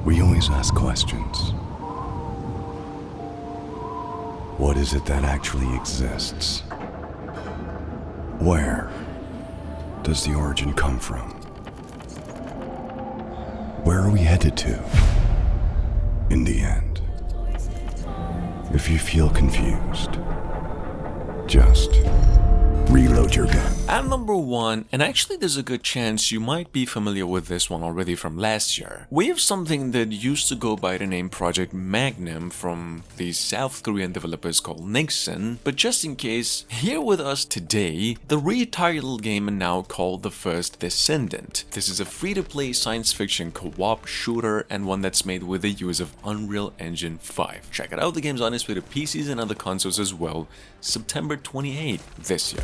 We always ask questions. What is it that actually exists? Where does the origin come from? Where are we headed to in the end? If you feel confused, just reload your gun. At number 1, and actually there's a good chance you might be familiar with this one already from last year, we have something that used to go by the name Project Magnum from the South Korean developers called Nixon, but just in case, here with us today, the retitled game now called The First Descendant. This is a free-to-play science fiction co-op shooter and one that's made with the use of Unreal Engine 5. Check it out, the game's on its way to PCs and other consoles as well, September 28th this year.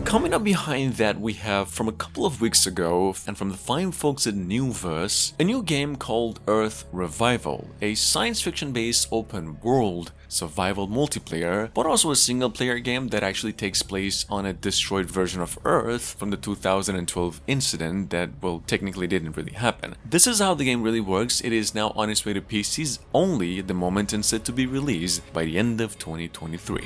Coming up behind that, we have from a couple of weeks ago and from the fine folks at Newverse, a new game called Earth Revival, a science fiction based open world survival multiplayer, but also a single player game that actually takes place on a destroyed version of Earth from the 2012 incident that, well, technically didn't really happen. This is how the game really works. It is now on its way to PCs only at the moment and set to be released by the end of 2023.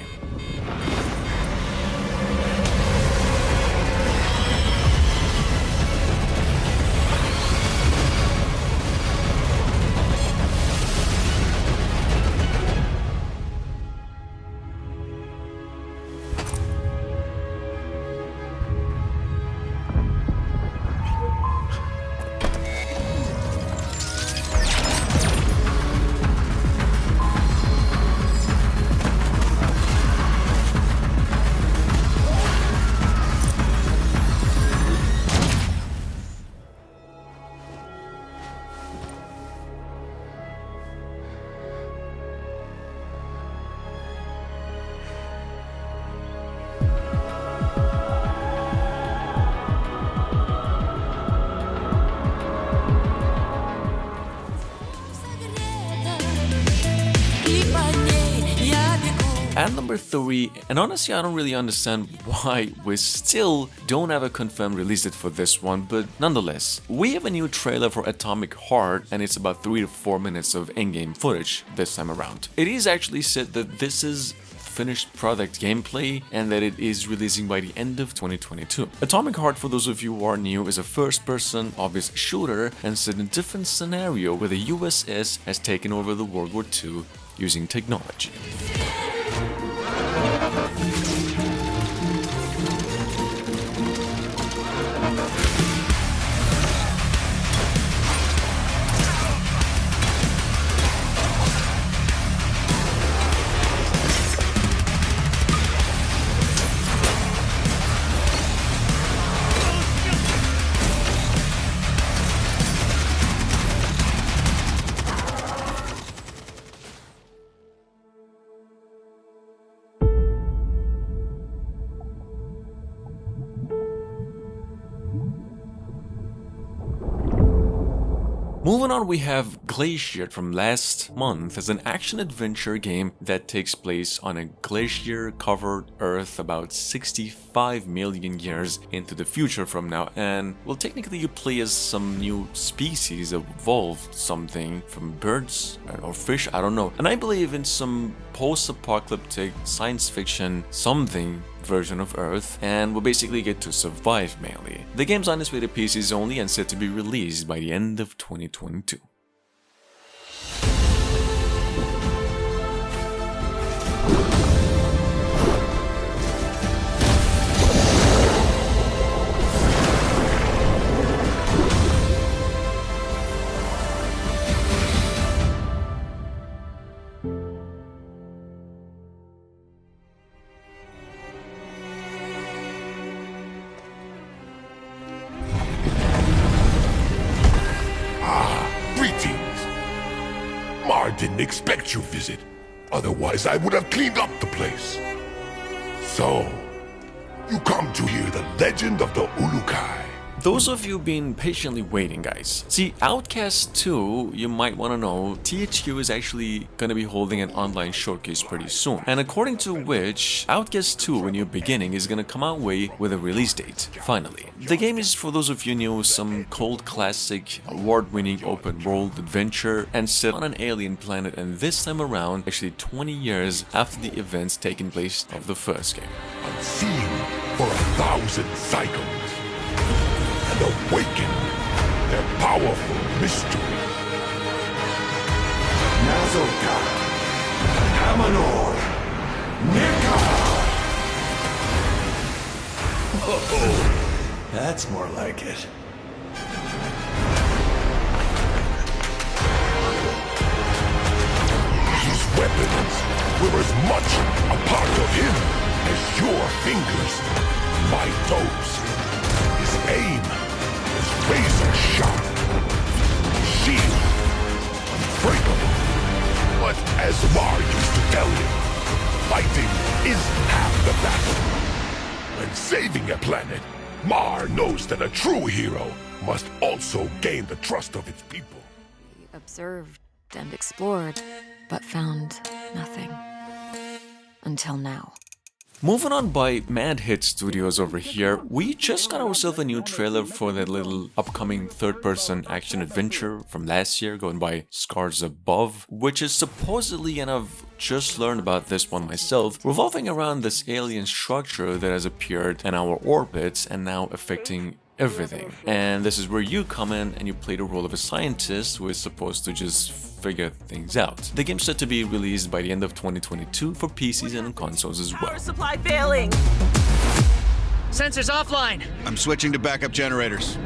At number 3, and honestly I don't really understand why we still don't have a confirmed release date for this one, but nonetheless, we have a new trailer for Atomic Heart and it's about 3 to 4 minutes of in-game footage this time around. It is actually said that this is finished product gameplay and that it is releasing by the end of 2022. Atomic Heart, for those of you who are new, is a first-person obvious shooter and set in a different scenario where the USS has taken over the World War II using technology. Moving on, we have Glaciered from last month as an action-adventure game that takes place on a glacier-covered Earth about 65 million years into the future from now, and well, technically you play as some new species, evolved something from birds or fish, I don't know, and I believe in some post-apocalyptic science fiction something version of Earth, and we'll basically get to survive mainly. The game's on its way to PCs only and set to be released by the end of 2022. I didn't expect your visit. Otherwise, I would have cleaned up the place. So, you come to hear the legend of the Ulukai. Those of you been patiently waiting, guys. See, Outcast 2, you might want to know, THQ is actually going to be holding an online showcase pretty soon. And according to which, Outcast 2 in your beginning is going to come out with a release date, finally. The game is, for those of you new, some cold classic, award-winning open-world adventure and set on an alien planet, and this time around, actually 20 years after the events taking place of the first game. Unseen for 1,000 cycles. And awaken their powerful mystery. Nazoka, Hamanor, Nika! Oh, that's more like it. His weapons were as much a part of him as your fingers, my toes. His aim was razor sharp. Shield unbreakable. But as Mar used to tell him, fighting is half the battle. When saving a planet, Mar knows that a true hero must also gain the trust of its people. We observed and explored, but found nothing. Until now. Moving on by Mad Hit Studios over here, we just got ourselves a new trailer for that little upcoming third-person action-adventure from last year going by Scars Above, which is supposedly, and I've just learned about this one myself, revolving around this alien structure that has appeared in our orbits and now affecting everything. And this is where you come in and you play the role of a scientist who is supposed to just figure things out. The game's set to be released by the end of 2022 for PCs and consoles as well. Power supply failing. Sensors offline. I'm switching to backup generators.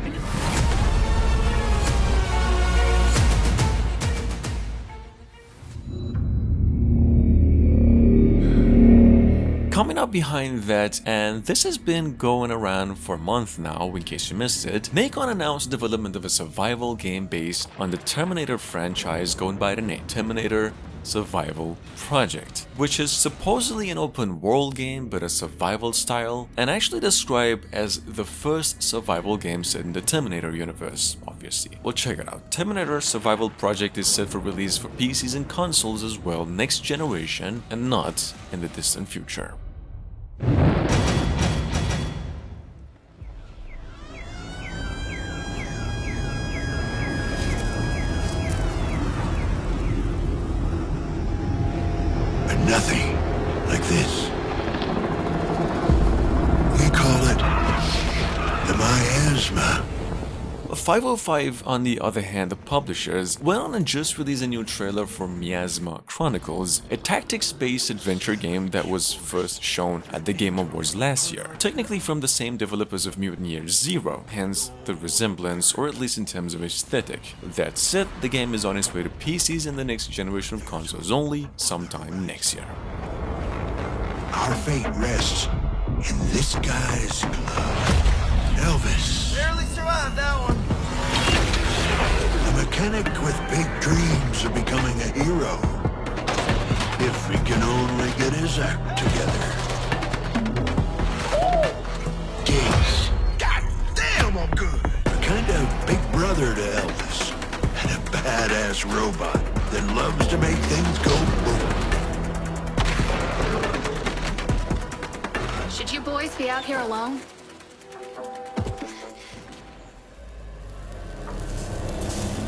Coming up behind that, and this has been going around for a month now, in case you missed it, Nacon announced development of a survival game based on the Terminator franchise going by the name Terminator Survival Project, which is supposedly an open world game but a survival style, and actually described as the first survival game set in the Terminator universe, obviously. Well, check it out. Terminator Survival Project is set for release for PCs and consoles as well next generation and not in the distant future. Nothing like this. We call it the Miasma. 505, on the other hand, the publishers went on and just released a new trailer for Miasma Chronicles, a tactics-based adventure game that was first shown at the Game Awards last year, technically from the same developers of Mutant Year Zero, hence the resemblance, or at least in terms of aesthetic. That said, the game is on its way to PCs and the next generation of consoles only, sometime next year. Our fate rests in this guy's glove. Elvis. Barely survived that one. A mechanic with big dreams of becoming a hero. If he can only get his act together. Diggs. God damn, I'm good. A kind of big brother to Elvis. And a badass robot that loves to make things go boom. Should you boys be out here alone?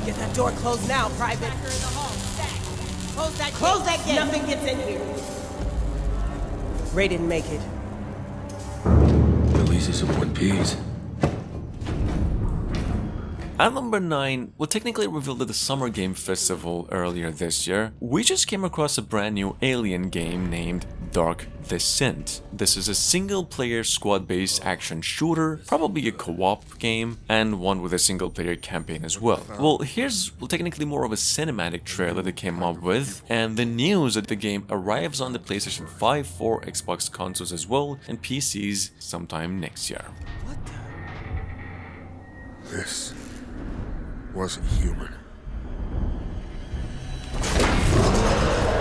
Get that door closed now, Private. Close that gate. Nothing gets in here. Ray didn't make it. At least he's in one piece. At number 9, well, technically revealed at the Summer Game Festival earlier this year, we just came across a brand new Alien game named First Descendant. This is a single-player squad-based action shooter, probably a co-op game, and one with a single-player campaign as well. Well, here's technically more of a cinematic trailer they came up with, and the news that the game arrives on the PlayStation 5, 4, Xbox consoles as well, and PCs sometime next year. This wasn't human.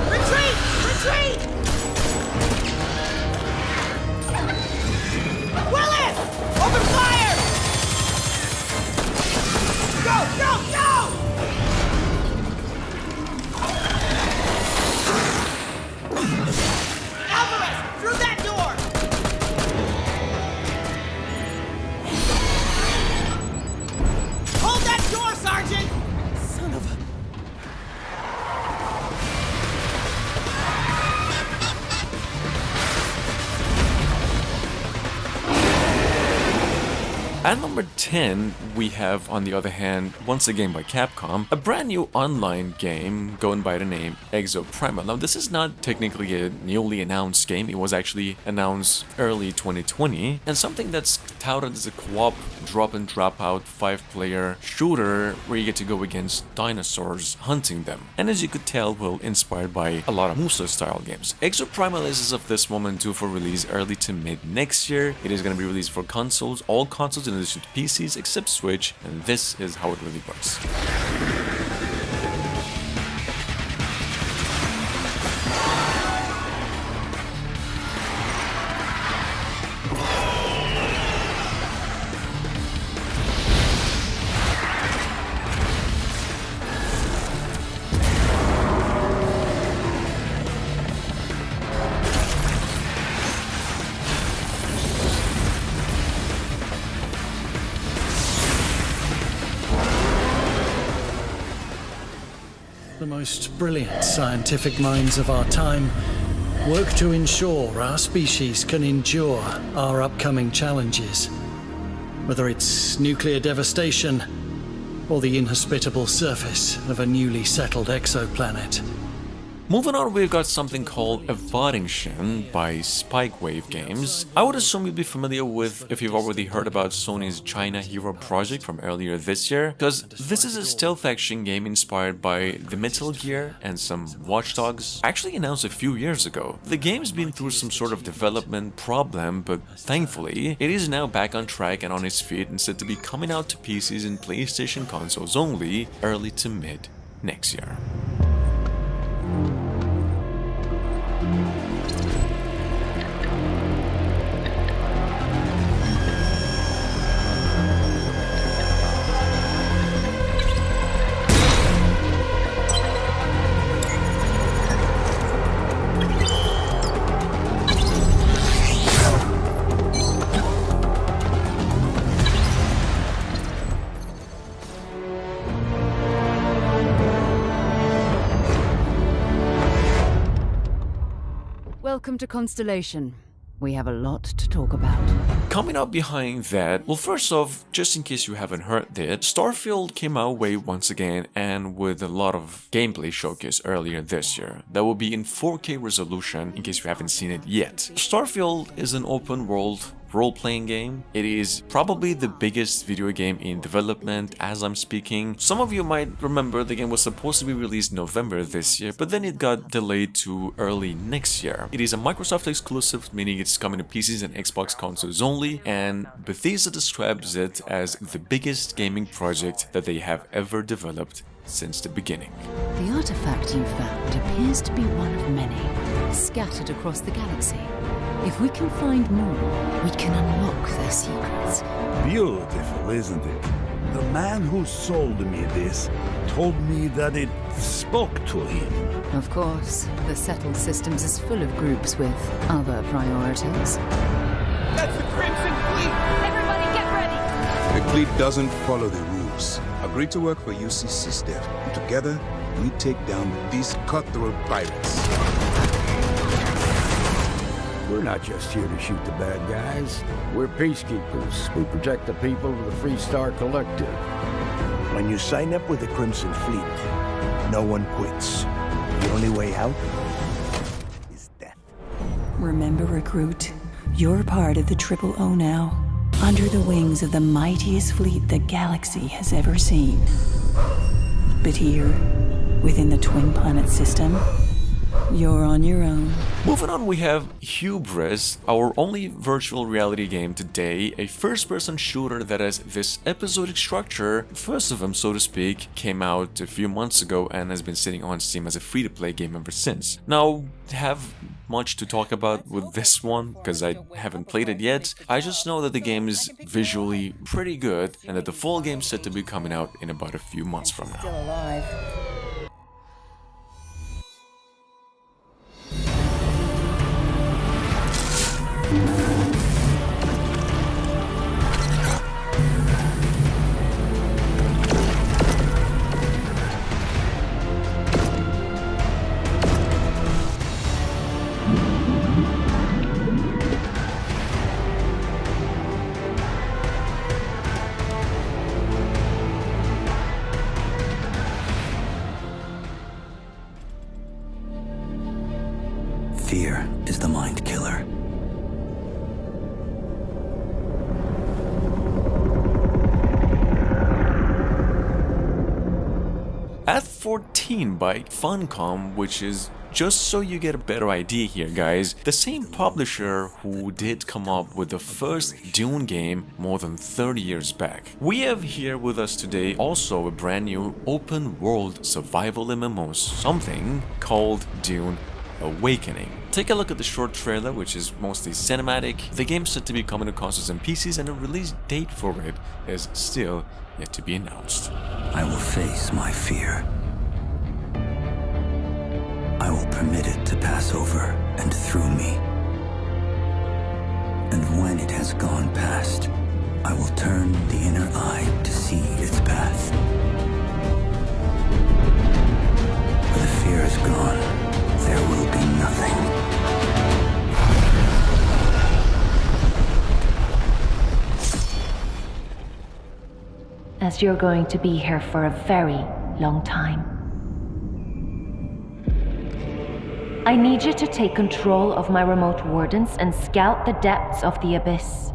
Retreat! Retreat! Willis! Open fire! Go! Go! Go! Alvarez! Through that door! Hold that door, Sergeant! Son of a... At number 10, we have, on the other hand, once again by Capcom, a brand new online game going by the name Exoprimal. Now, this is not technically a newly announced game, it was actually announced early 2020, and something that's touted as a co-op, drop and drop out 5-player shooter where you get to go against dinosaurs hunting them. And as you could tell, well, inspired by a lot of Muso-style games. Exoprimal is as of this moment due for release early to mid next year. It is going to be released for consoles, all consoles in addition to PCs except Switch, and this is how it really works. The most brilliant scientific minds of our time work to ensure our species can endure our upcoming challenges. Whether it's nuclear devastation or the inhospitable surface of a newly settled exoplanet. Moving on, we've got something called Evotinction by Spikewave Games. I would assume you'd be familiar with if you've already heard about Sony's China Hero project from earlier this year, because this is a stealth action game inspired by the Metal Gear and some Watch Dogs, actually announced a few years ago. The game's been through some sort of development problem, but thankfully, it is now back on track and on its feet and said to be coming out to PCs and PlayStation consoles only early to mid next year. Welcome to Constellation. We have a lot to talk about. Coming up behind that, well, first off, just in case you haven't heard it, Starfield came our way once again and with a lot of gameplay showcase earlier this year. That will be in 4K resolution in case you haven't seen it yet. Starfield is an open world role-playing game. It is probably the biggest video game in development as I'm speaking. Some of you might remember the game was supposed to be released November this year, but then it got delayed to early next year. It is a Microsoft exclusive, meaning it's coming to PCs and Xbox consoles only, and Bethesda describes it as the biggest gaming project that they have ever developed since the beginning. The artifact you found appears to be one of many, scattered across the galaxy. If we can find more, we can unlock their secrets. Beautiful, isn't it? The man who sold me this told me that it spoke to him. Of course, the settled systems is full of groups with other priorities. That's the Crimson Fleet! Everybody get ready! The fleet doesn't follow the rules. Agree to work for UCC Steph. Together, we take down these cutthroat pirates. We're not just here to shoot the bad guys. We're peacekeepers. We protect the people of the Free Star Collective. When you sign up with the Crimson Fleet, no one quits. The only way out is death. Remember, recruit, you're part of the Triple O now, under the wings of the mightiest fleet the galaxy has ever seen. But here, within the Twin Planet system, you're on your own. Moving on, we have Hubris, our only virtual reality game today, a first-person shooter that has this episodic structure. First of them, so to speak, came out a few months ago and has been sitting on Steam as a free-to-play game ever since. Now, have much to talk about with this one, because I haven't played it yet. I just know that the game is visually pretty good, and that the full game is set to be coming out in about a few months from now. Still alive. Fear is the mind killer. At 14 by Funcom, which is, just so you get a better idea here guys, the same publisher who did come up with the first Dune game more than 30 years back. We have here with us today also a brand new open world survival MMO, something called Dune Awakening. Take a look at the short trailer, which is mostly cinematic. The game's set to be coming to consoles and PCs, and a release date for it is still yet to be announced. I will face my fear. I will permit it to pass over and through me. And when it has gone past, I will turn the inner eye to see its path. When the fear is gone, there will be nothing. As you're going to be here for a very long time. I need you to take control of my remote wardens and scout the depths of the abyss.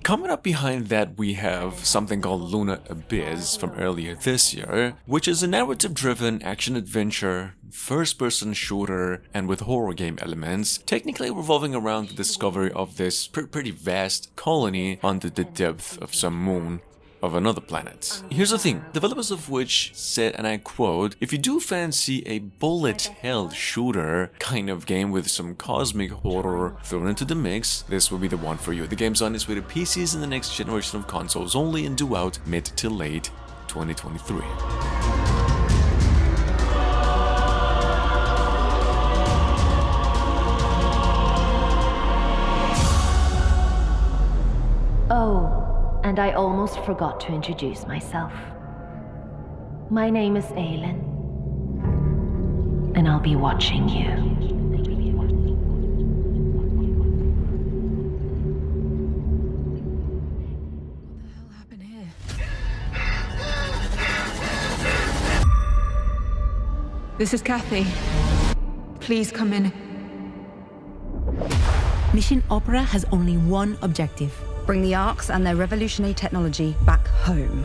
Coming up behind that, we have something called Lunar Abyss from earlier this year, which is a narrative-driven action-adventure, first-person shooter, and with horror game elements, technically revolving around the discovery of this pretty vast colony under the depth of some moon of another planet. Here's the thing, developers of which said, and I quote, "If you do fancy a bullet hell shooter kind of game with some cosmic horror thrown into the mix, this will be the one for you. The game's on its way to PCs in the next generation of consoles only, and due out mid to late 2023. Oh, and I almost forgot to introduce myself. My name is Aelin, and I'll be watching you. What the hell happened here? This is Kathy. Please come in. Mission Opera has only one objective. Bring the Arks and their revolutionary technology back home.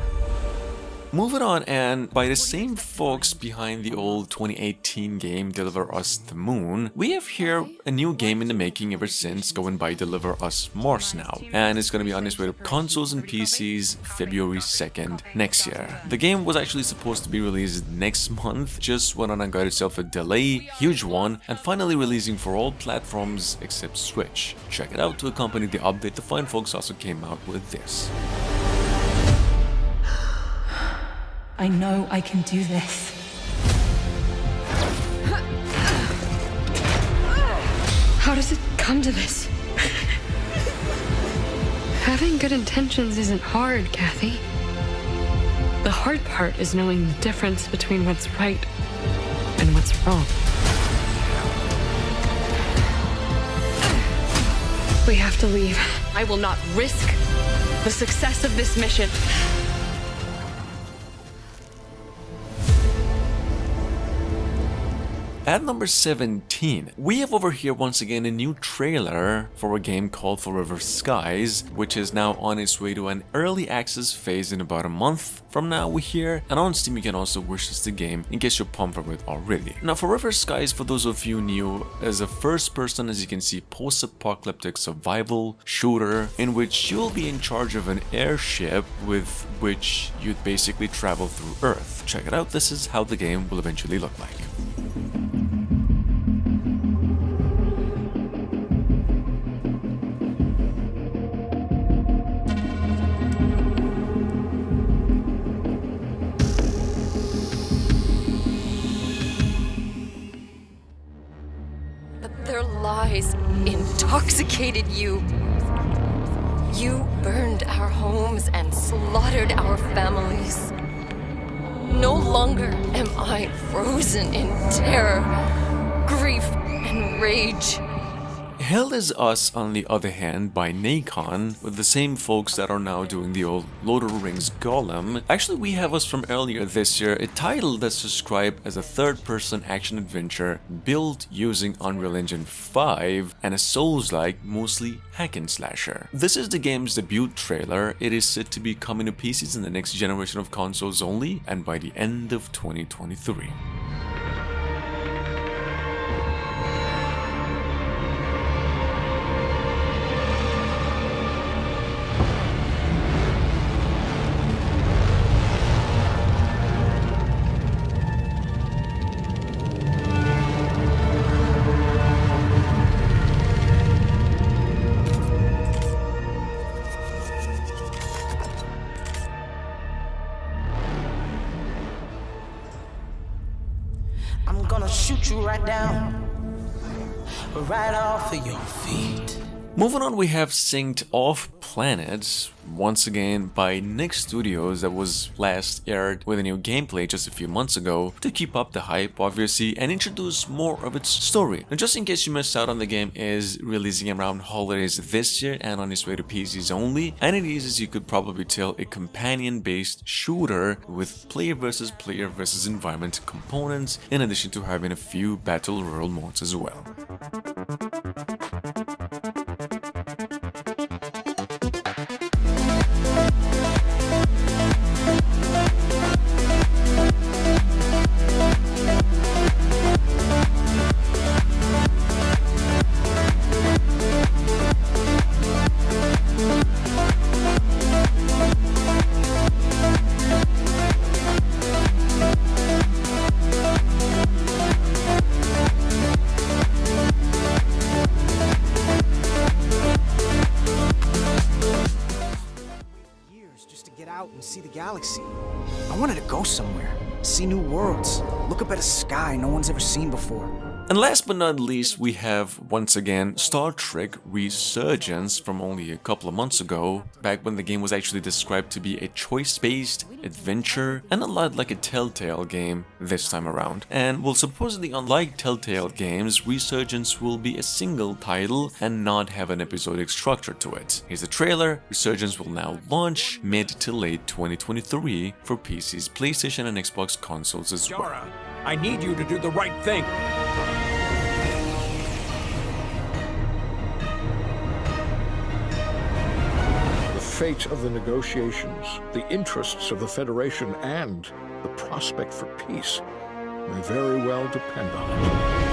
Moving on, and by the same folks behind the old 2018 game Deliver Us the Moon, we have here a new game in the making ever since, going by Deliver Us Mars now, and it's going to be on its way to consoles and PCs February 2nd next year. The game was actually supposed to be released next month, just went on and got itself a delay, huge one, and finally releasing for all platforms except Switch. Check it out. To accompany the update, the fine folks also came out with this. I know I can do this. How does it come to this? Having good intentions isn't hard, Kathy. The hard part is knowing the difference between what's right and what's wrong. We have to leave. I will not risk the success of this mission. At number 17, we have over here once again a new trailer for a game called Forever Skies, which is now on its way to an early access phase in about a month from now, we hear, and on Steam you can also wishlist the game in case you're pumped for it already. Now Forever Skies, for those of you new, is a first-person, as you can see, post-apocalyptic survival shooter in which you'll be in charge of an airship with which you'd basically travel through Earth. Check it out, this is how the game will eventually look like. Their lies intoxicated you. You burned our homes and slaughtered our families. No longer am I frozen in terror, grief, and rage. Hell is Us, on the other hand, by Nacon, with the same folks that are now doing the old Lord of the Rings Golem. Actually, we have us from earlier this year, a title that's described as a third-person action-adventure built using Unreal Engine 5 and a Souls-like, mostly hack-and-slasher. This is the game's debut trailer. It is set to be coming to PCs in the next generation of consoles only, and by the end of 2023. I'm gonna shoot you right down, right off of your feet. Moving on, we have Synced Off Planet, once again by Nick Studios, that was last aired with a new gameplay just a few months ago to keep up the hype, obviously, and introduce more of its story. And just in case you missed out on, the game is releasing around holidays this year and on its way to PCs only, and it is, as you could probably tell, a companion-based shooter with player versus environment components, in addition to having a few battle royale modes as well. And see the galaxy. I wanted to go somewhere, see new worlds, look up at a sky no one's ever seen before. And last but not least, we have, once again, Star Trek Resurgence from only a couple of months ago, back when the game was actually described to be a choice-based adventure and a lot like a Telltale game this time around. And well, supposedly, unlike Telltale games, Resurgence will be a single title and not have an episodic structure to it. Here's the trailer. Resurgence will now launch mid to late 2023 for PCs, PlayStation, and Xbox consoles as well. I need you to do the right thing. The fate of the negotiations, the interests of the Federation, and the prospect for peace may very well depend on it.